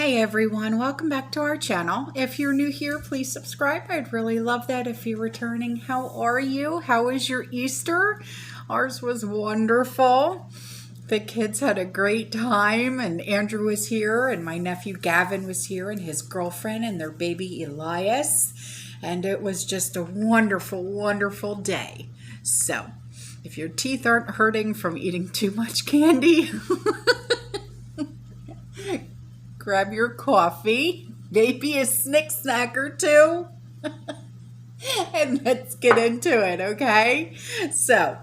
Hey everyone, welcome back to our channel. If you're new here, please subscribe. I'd really love that if you're returning. How are you? How was your Easter? Ours was wonderful. The kids had a great time, and Andrew was here, and my nephew Gavin was here, and his girlfriend and their baby Elias. And it was just a wonderful, wonderful day. So, if your teeth aren't hurting from eating too much candy, grab your coffee, maybe a snack or two, and let's get into it, okay? So,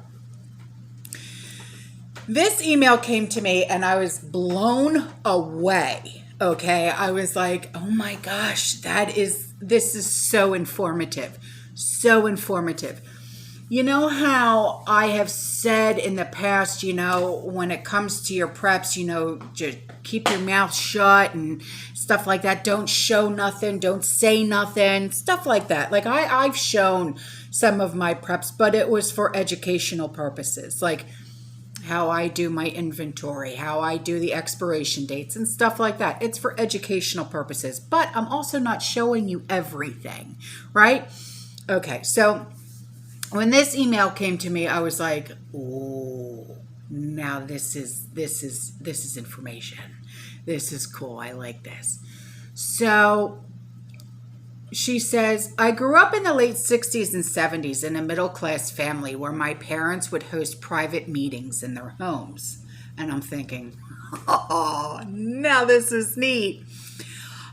this email came to me and I was blown away, okay? I was like, oh my gosh, this is so informative, so informative. You know how I have said in the past, when it comes to your preps, just keep your mouth shut and stuff like that. Don't show nothing. Don't say nothing. Stuff like that. Like I've shown some of my preps, but it was for educational purposes. Like how I do my inventory, how I do the expiration dates and stuff like that. It's for educational purposes, but I'm also not showing you everything, right? Okay, so when this email came to me, I was like, "Oh, now this is information. This is cool. I like this." So she says, "I grew up in the late 60s and 70s in a middle-class family where my parents would host private meetings in their homes." And I'm thinking, "Oh, now this is neat."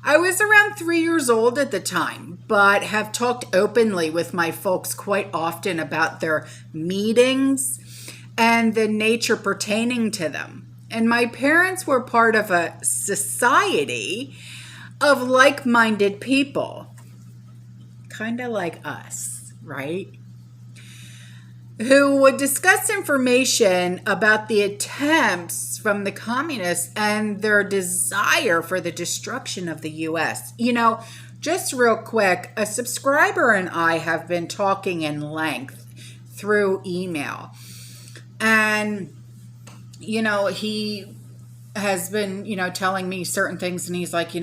I was around 3 years old at the time, but have talked openly with my folks quite often about their meetings and the nature pertaining to them. And my parents were part of a society of like-minded people, kind of like us, right? Who would discuss information about the attempts from the communists and their desire for the destruction of the U.S. Just real quick, a subscriber and I have been talking in length through email. And, he has been, telling me certain things, and he's like,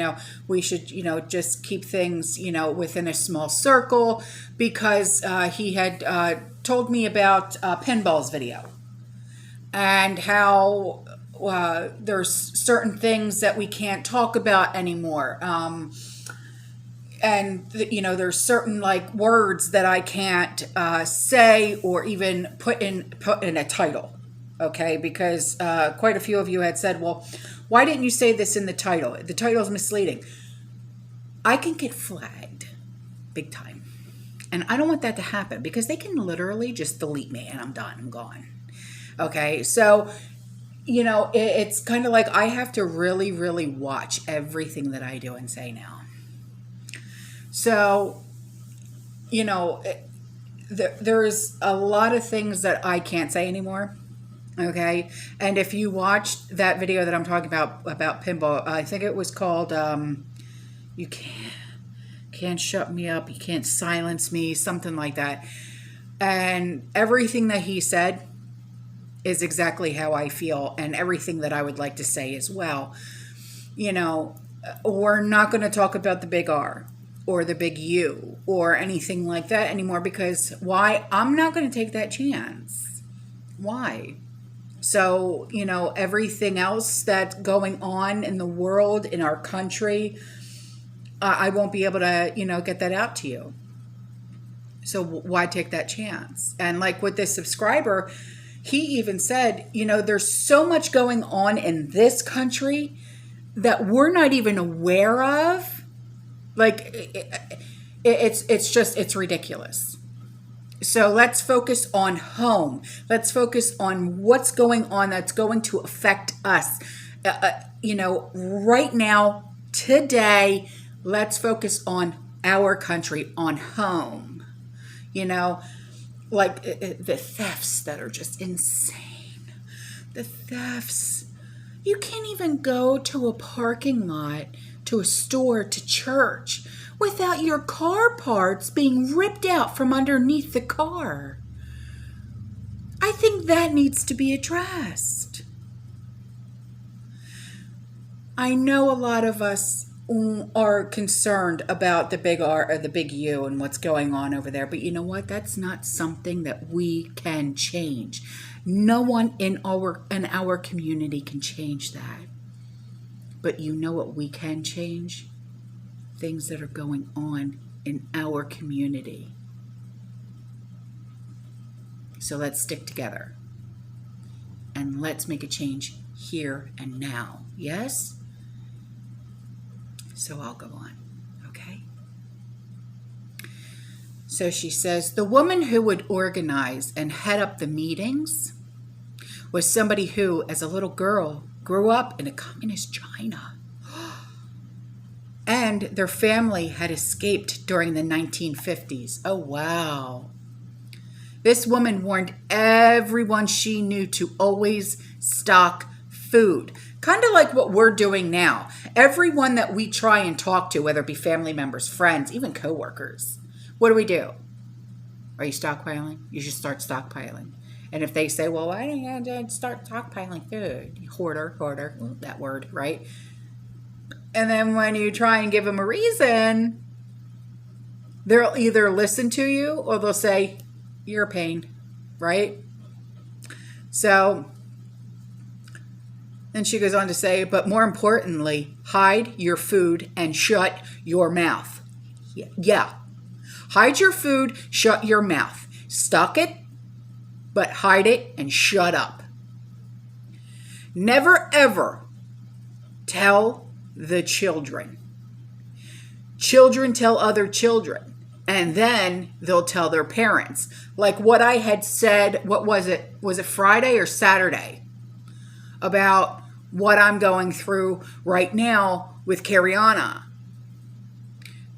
we should, just keep things, within a small circle, because he had told me about Pinball's video and how there's certain things that we can't talk about anymore. And there's certain words that I can't say or even put in a title. Okay, because quite a few of you had said, well, why didn't you say this in the title? The title is misleading. I can get flagged big time. And I don't want that to happen because they can literally just delete me and I'm done. I'm gone. Okay, so, it's kind of like I have to really, really watch everything that I do and say now. So, there's a lot of things that I can't say anymore. Okay, and if you watched that video that I'm talking about pinball, I think it was called "You Can't Shut Me Up, You Can't Silence Me," something like that. And everything that he said is exactly how I feel, and everything that I would like to say as well. We're not going to talk about the big R or the big U or anything like that anymore, because why? I'm not going to take that chance. Why? So, everything else that's going on in the world, in our country, I won't be able to, get that out to you. So why take that chance? And like with this subscriber, he even said, there's so much going on in this country that we're not even aware of. It's ridiculous. So let's focus on home. Let's focus on what's going on that's going to affect us. Right now, today, let's focus on our country, on home. The thefts that are just insane. The thefts. You can't even go to a parking lot, to a store, to church, without your car parts being ripped out from underneath the car. I think that needs to be addressed. I know a lot of us are concerned about the big R or the big U and what's going on over there, but you know what? That's not something that we can change. No one in our community can change that. But you know what we can change? Things that are going on in our community. So let's stick together and let's make a change here and now. Yes? So I'll go on, okay? So she says, the woman who would organize and head up the meetings was somebody who, as a little girl, grew up in a communist China. And their family had escaped during the 1950s. Oh, wow. This woman warned everyone she knew to always stock food. Kind of like what we're doing now. Everyone that we try and talk to, whether it be family members, friends, even coworkers, what do? Are you stockpiling? You should start stockpiling. And if they say, well, why don't you start stockpiling food? Hoarder, that word, right? And then when you try and give them a reason, they'll either listen to you or they'll say, you're a pain, right? So then she goes on to say, but more importantly, hide your food and shut your mouth. Yeah. Hide your food, shut your mouth. Stock it, but hide it and shut up. Never ever tell the children. Children tell other children. And then they'll tell their parents. Like what I had said, what was it? Was it Friday or Saturday? About what I'm going through right now with Cariana.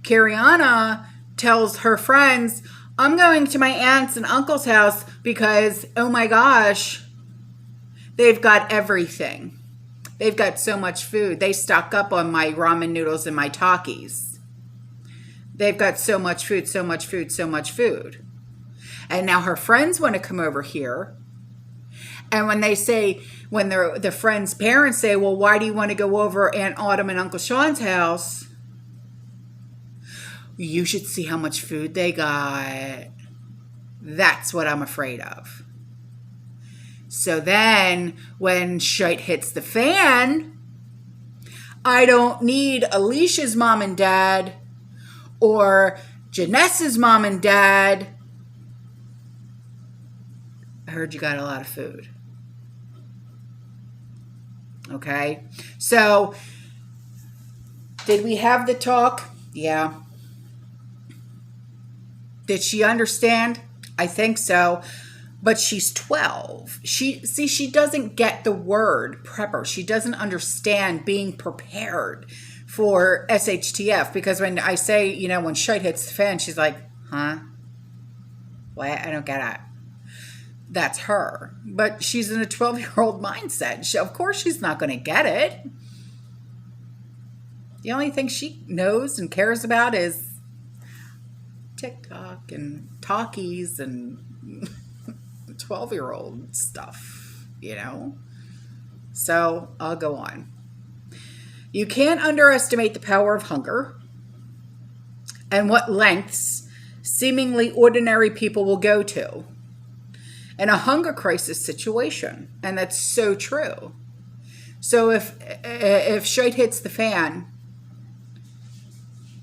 Cariana tells her friends, I'm going to my aunt's and uncle's house because, oh my gosh, they've got everything. They've got so much food. They stock up on my ramen noodles and my Takis. They've got so much food, so much food, so much food. And now her friends want to come over here. And when they say, when the friends' parents say, well, why do you want to go over Aunt Autumn and Uncle Sean's house? You should see how much food they got. That's what I'm afraid of. So then when shite hits the fan, I don't need Alicia's mom and dad or Janessa's mom and dad. I heard you got a lot of food. Okay. So did we have the talk? Yeah. Did she understand? I think so. But she's 12. She doesn't get the word prepper. She doesn't understand being prepared for SHTF. Because when I say, you know, when shit hits the fan, she's like, huh? What? I don't get it. That's her. But she's in a 12-year-old mindset. Of course she's not going to get it. The only thing she knows and cares about is TikTok and talkies and 12-year-old stuff, you know? So I'll go on. You can't underestimate the power of hunger and what lengths seemingly ordinary people will go to in a hunger crisis situation. And that's so true. So if shit hits the fan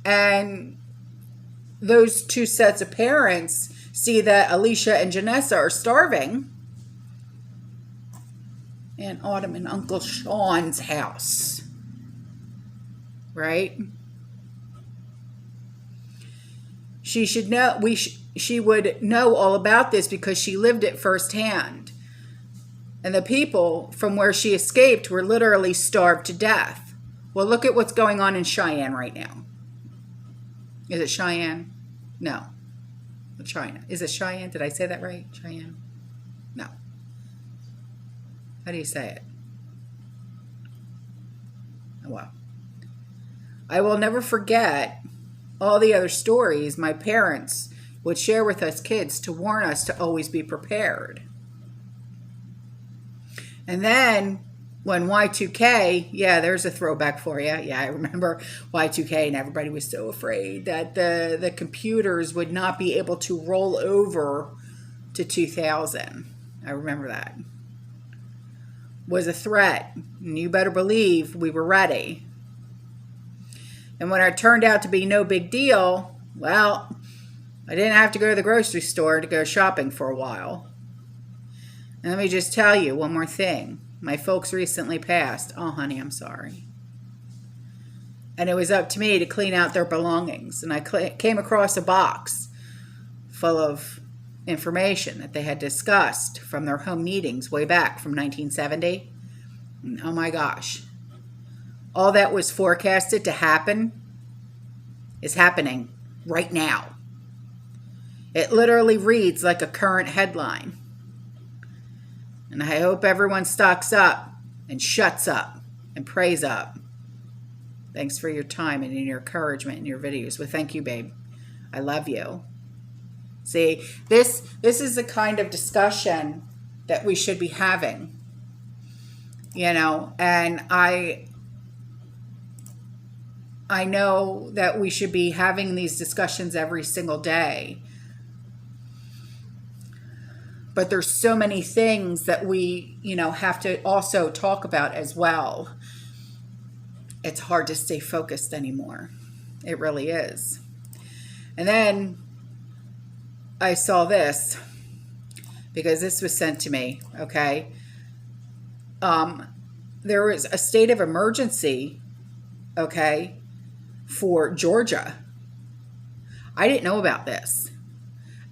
and those two sets of parents see that Alicia and Janessa are starving, and Autumn and Uncle Sean's house, right? She should know. She would know all about this because she lived it firsthand. And the people from where she escaped were literally starved to death. Well, look at what's going on in Cheyenne right now. Is it Cheyenne? No. China. Is it Cheyenne? Did I say that right? Cheyenne? No. How do you say it? Oh, well. I will never forget all the other stories my parents would share with us kids to warn us to always be prepared. And then when Y2K, yeah, there's a throwback for you. Yeah, I remember Y2K, and everybody was so afraid that the computers would not be able to roll over to 2000. I remember that. Was a threat, and you better believe we were ready. And when it turned out to be no big deal, well, I didn't have to go to the grocery store to go shopping for a while. And let me just tell you one more thing. My folks recently passed. Oh, honey, I'm sorry. And it was up to me to clean out their belongings. And I came across a box full of information that they had discussed from their home meetings way back from 1970. And oh my gosh. All that was forecasted to happen is happening right now. It literally reads like a current headline. And I hope everyone stocks up and shuts up and prays up. Thanks for your time and your encouragement in your videos. Well, thank you, babe. I love you. See, this is the kind of discussion that we should be having. You know, and I know that we should be having these discussions every single day. But there's so many things that we, have to also talk about as well. It's hard to stay focused anymore. It really is. And then I saw this because this was sent to me, okay? There was a state of emergency, okay, for Georgia. I didn't know about this.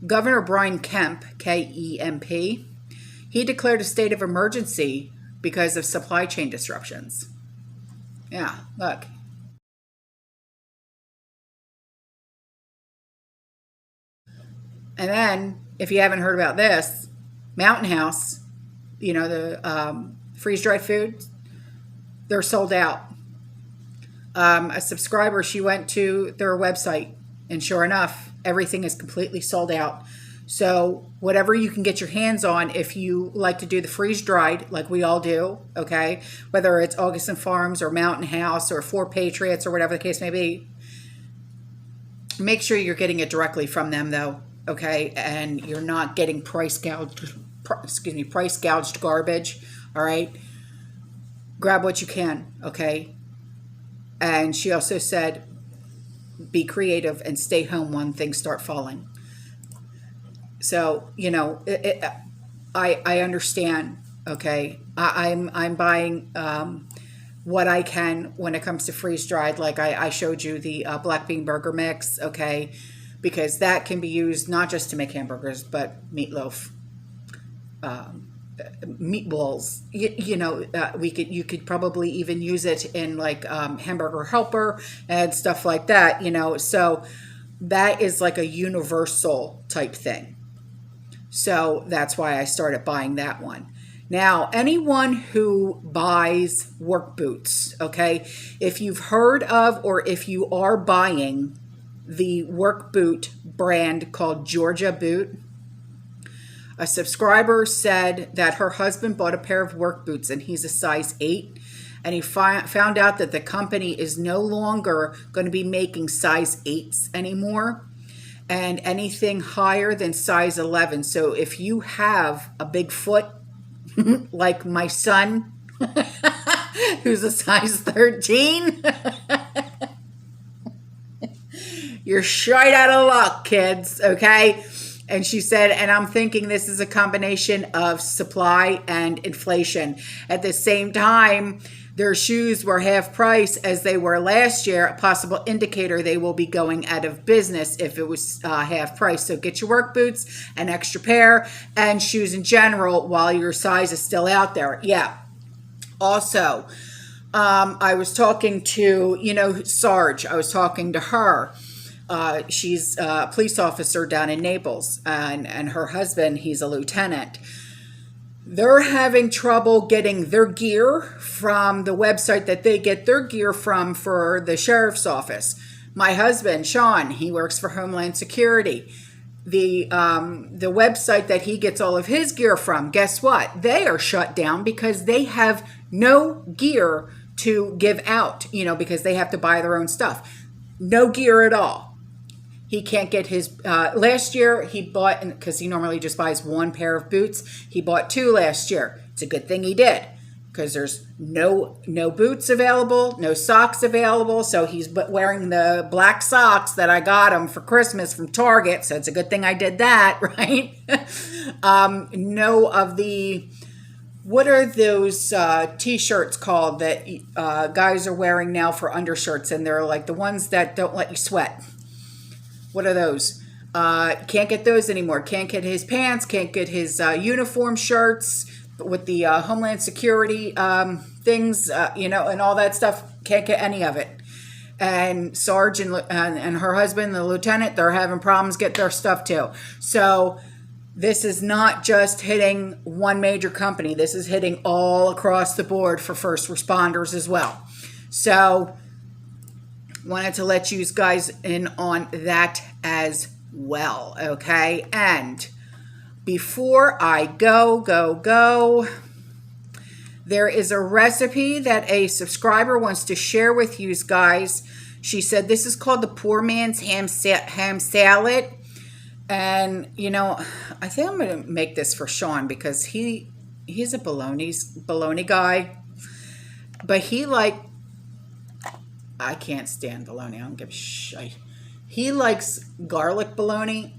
Governor Brian Kemp, K-E-M-P, he declared a state of emergency because of supply chain disruptions. Yeah, look. And then, if you haven't heard about this, Mountain House, the freeze-dried food, they're sold out. A subscriber, she went to their website, and sure enough, everything is completely sold out. So whatever you can get your hands on, if you like to do the freeze-dried, like we all do, okay, whether it's Augustin Farms or Mountain House or Four Patriots or whatever the case may be, make sure you're getting it directly from them, though, okay, and you're not getting price gouged garbage, all right? Grab what you can, okay? And she also said, be creative and stay home when things start falling. So, I understand, okay? I'm buying what I can when it comes to freeze-dried. Like I showed you the black bean burger mix, okay? Because that can be used not just to make hamburgers, but meatloaf, meatballs. You could probably even use it in like hamburger helper and stuff like that. So that is like a universal type thing. So that's why I started buying that one. Now, anyone who buys work boots, okay, if you've heard of or if you are buying the work boot brand called Georgia Boot, a subscriber said that her husband bought a pair of work boots and he's a size 8, and he found out that the company is no longer going to be making size 8s anymore, and anything higher than size 11. So if you have a big foot, like my son, who's a size 13, you're shite out of luck, kids, okay? And she said, and I'm thinking this is a combination of supply and inflation. At the same time, their shoes were half price as they were last year, a possible indicator they will be going out of business if it was half price. So get your work boots, an extra pair, and shoes in general while your size is still out there. Yeah. Also, I was talking to, Sarge. I was talking to her. She's a police officer down in Naples, and her husband, he's a lieutenant. They're having trouble getting their gear from the website that they get their gear from for the sheriff's office. My husband, Sean, he works for Homeland Security. The website that he gets all of his gear from, guess what? They are shut down because they have no gear to give out, because they have to buy their own stuff. No gear at all. He can't get his, last year he bought, because he normally just buys one pair of boots, he bought 2 last year. It's a good thing he did, because there's no boots available, no socks available. So he's wearing the black socks that I got him for Christmas from Target. So it's a good thing I did that, right? No of the, what are those t-shirts called that guys are wearing now for undershirts? And they're like the ones that don't let you sweat. What are those? Can't get those anymore. Can't get his pants, can't get his uniform shirts with the Homeland Security things, and all that stuff. Can't get any of it. And Sarge and her husband, the lieutenant, they're having problems getting their stuff too. So this is not just hitting one major company. This is hitting all across the board for first responders as well. So wanted to let you guys in on that as well, okay? And before I go, there is a recipe that a subscriber wants to share with you guys. She said this is called the poor man's ham salad. And, I think I'm going to make this for Sean because he's a bologna guy. But I can't stand bologna. I don't give a shit. He likes garlic bologna.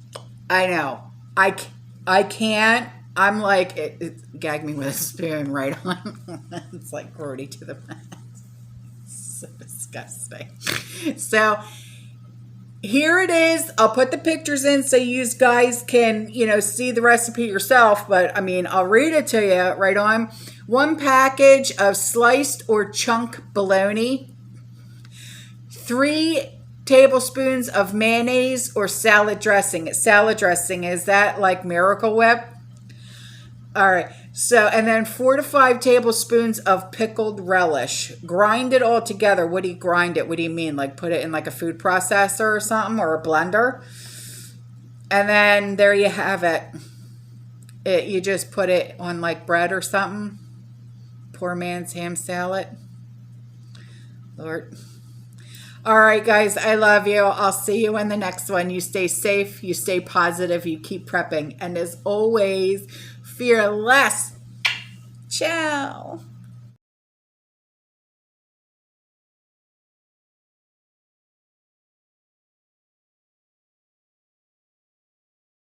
I know. I can't. I'm like, it gagged me with a spoon right on. It's like grody to the max. So disgusting. So here it is. I'll put the pictures in so you guys can, see the recipe yourself. But I'll read it to you right on. 1 package of sliced or chunk bologna. 3 tablespoons of mayonnaise or salad dressing. Salad dressing, is that like Miracle Whip? All right. So, and then 4 to 5 tablespoons of pickled relish. Grind it all together. What do you grind it? What do you mean? Like put it in like a food processor or something, or a blender? And then there you have it. You just put it on like bread or something. Poor man's ham salad. Lord. All right, guys, I love you. I'll see you in the next one. You stay safe, you stay positive, you keep prepping. And as always, fear less. Ciao.